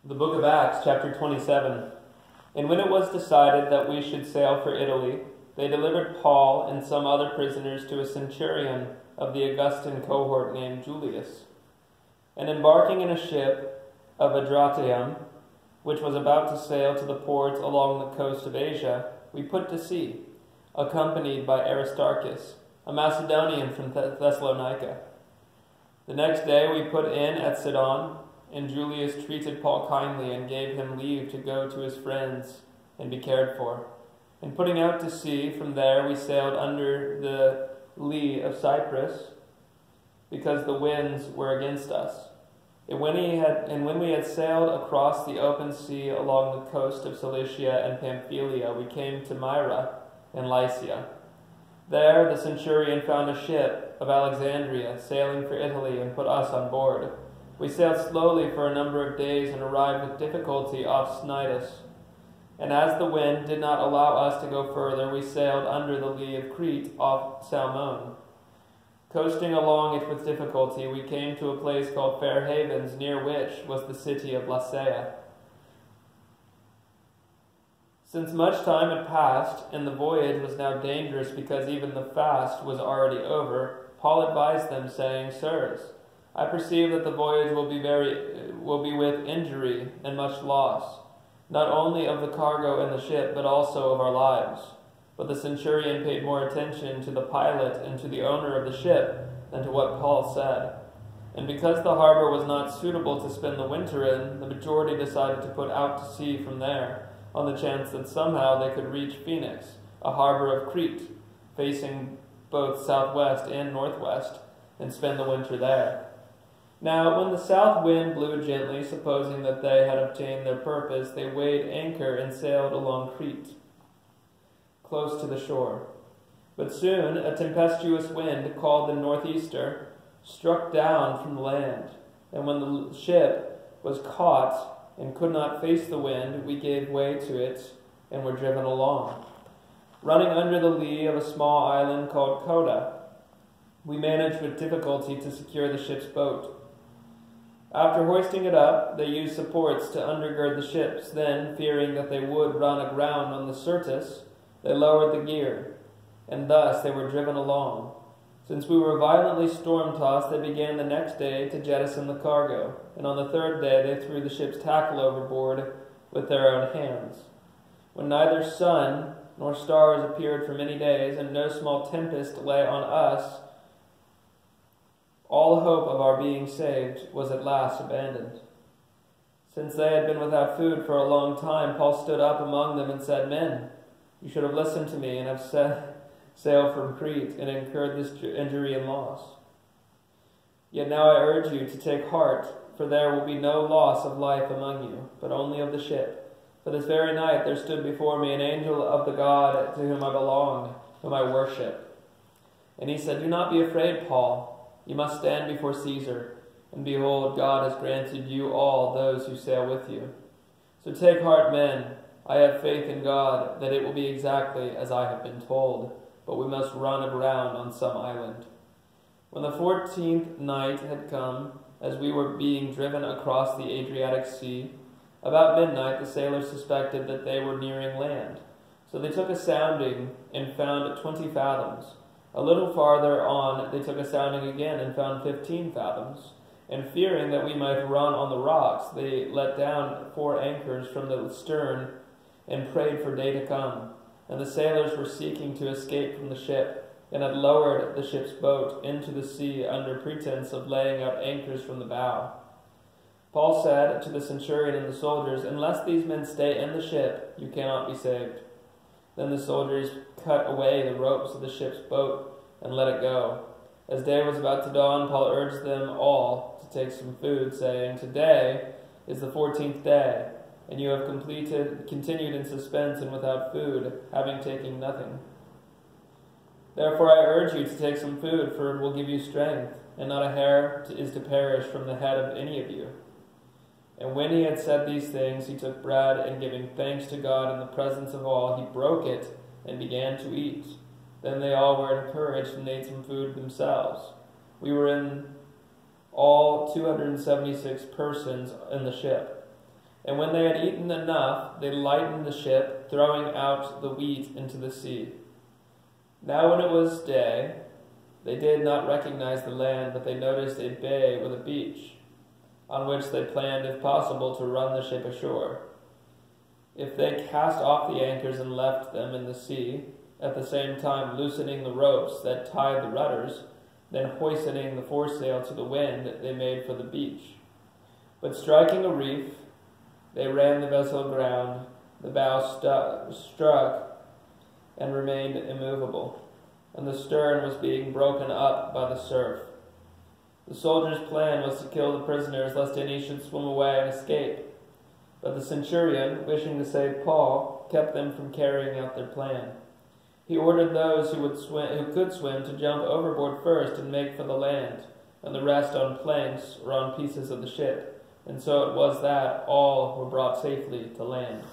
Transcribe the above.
The book of Acts, chapter 27. And when it was decided that we should sail for Italy, they delivered Paul and some other prisoners to a centurion of the Augustan cohort named Julius. And embarking in a ship of Adramyttium, which was about to sail to the ports along the coast of Asia, we put to sea, accompanied by Aristarchus, a Macedonian from Thessalonica. The next day we put in at Sidon, and Julius treated Paul kindly and gave him leave to go to his friends and be cared for. And putting out to sea, from there we sailed under the lee of Cyprus, because the winds were against us. And when we had sailed across the open sea along the coast of Cilicia and Pamphylia, we came to Myra and Lycia. There the centurion found a ship of Alexandria sailing for Italy and put us on board. We sailed slowly for a number of days and arrived with difficulty off Cnidus. And as the wind did not allow us to go further, we sailed under the lee of Crete off Salmone. Coasting along it with difficulty, we came to a place called Fair Havens, near which was the city of Lasea. Since much time had passed, and the voyage was now dangerous because even the fast was already over, Paul advised them, saying, "Sirs, I perceive that the voyage will be with injury and much loss, not only of the cargo and the ship, but also of our lives." But the centurion paid more attention to the pilot and to the owner of the ship than to what Paul said. And because the harbor was not suitable to spend the winter in, the majority decided to put out to sea from there, on the chance that somehow they could reach Phoenix, a harbor of Crete, facing both southwest and northwest, and spend the winter there. Now, when the south wind blew gently, supposing that they had obtained their purpose, they weighed anchor and sailed along Crete, close to the shore. But soon a tempestuous wind, called the northeaster, struck down from the land, and when the ship was caught and could not face the wind, we gave way to it and were driven along. Running under the lee of a small island called Coda, we managed with difficulty to secure the ship's boat. After hoisting it up, they used supports to undergird the ships. Then, fearing that they would run aground on the Syrtis, they lowered the gear, and thus they were driven along. Since we were violently storm-tossed, they began the next day to jettison the cargo, and on the third day they threw the ship's tackle overboard with their own hands. When neither sun nor stars appeared for many days, and no small tempest lay on us, all hope of our being saved was at last abandoned. Since they had been without food for a long time, Paul stood up among them and said, "Men, you should have listened to me and have sailed from Crete and incurred this injury and loss. Yet now I urge you to take heart, for there will be no loss of life among you, but only of the ship. For this very night there stood before me an angel of the God to whom I belong, whom I worship." And he said, "Do not be afraid, Paul. You must stand before Caesar, and behold, God has granted you all those who sail with you. So take heart, men. I have faith in God that it will be exactly as I have been told, but we must run aground on some island." When the 14th night had come, as we were being driven across the Adriatic Sea, about midnight the sailors suspected that they were nearing land. So they took a sounding and found 20 fathoms. A little farther on they took a sounding again and found 15 fathoms. And fearing that we might run on the rocks, they let down 4 anchors from the stern and prayed for day to come. And the sailors were seeking to escape from the ship, and had lowered the ship's boat into the sea under pretense of laying out anchors from the bow. Paul said to the centurion and the soldiers, "Unless these men stay in the ship, you cannot be saved." Then the soldiers cut away the ropes of the ship's boat and let it go. As day was about to dawn, Paul urged them all to take some food, saying, "Today is the 14th day, and you have continued in suspense and without food, having taken nothing. Therefore I urge you to take some food, for it will give you strength, and not a hair is to perish from the head of any of you." And when he had said these things, he took bread, and giving thanks to God in the presence of all, he broke it and began to eat. Then they all were encouraged and ate some food themselves. We were in all 276 persons in the ship. And when they had eaten enough, they lightened the ship, throwing out the wheat into the sea. Now when it was day, they did not recognize the land, but they noticed a bay with a beach, on which they planned, if possible, to run the ship ashore. If they cast off the anchors and left them in the sea, at the same time loosening the ropes that tied the rudders, then hoisting the foresail to the wind, they made for the beach. But striking a reef, they ran the vessel aground, the bow struck and remained immovable, and the stern was being broken up by the surf. The soldiers' plan was to kill the prisoners, lest any should swim away and escape. But the centurion, wishing to save Paul, kept them from carrying out their plan. He ordered those who could swim to jump overboard first and make for the land, and the rest on planks or on pieces of the ship. And so it was that all were brought safely to land.